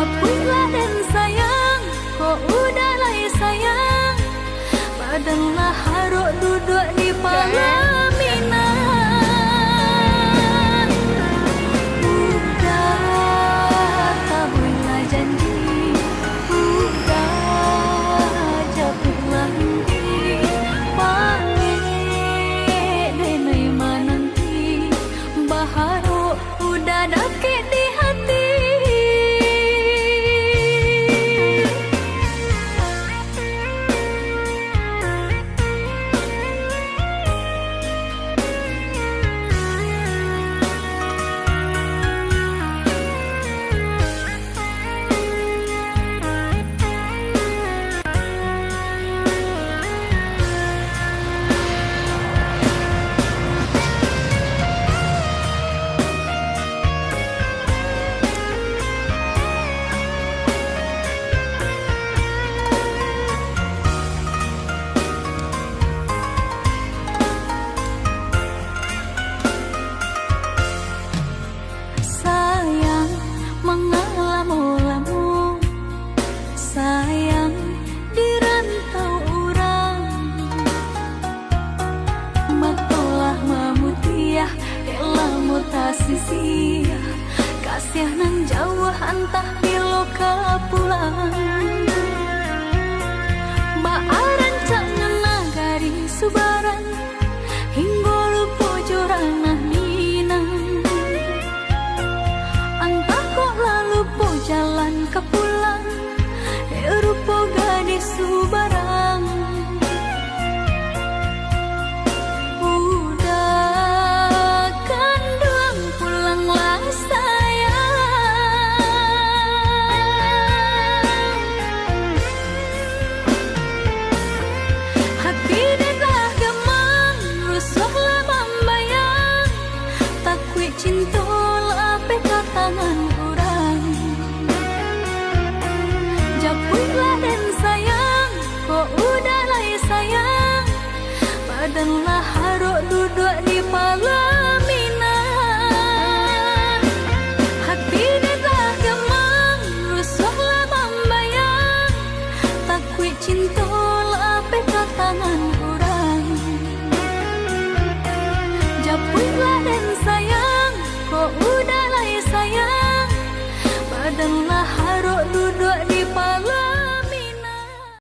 Jemputlah dan sayang, kok udah lah sayang. Badanlah haruk duduk di pelaminan. Udah tabuhlah janji, udah jatuhlah henti. Pamit denai mananti, baharu udah dakik di hati. Sayang di rantau urang, matolah mamutiah elah mutasi sia, kasih nan jauh antah bilo pulang. Baaran cak nagari subaran, hingga lupa jurang minang. Antah kok lalu po jalan ke pulang, rupa gadis subarang. Udah kandung pulanglah sayang. Hati dah gemang, rusuhlah membayang. Takwi cinta lah peka tangan orang. Jemputlah dan sayang, kok udah lah sayang. Badanlah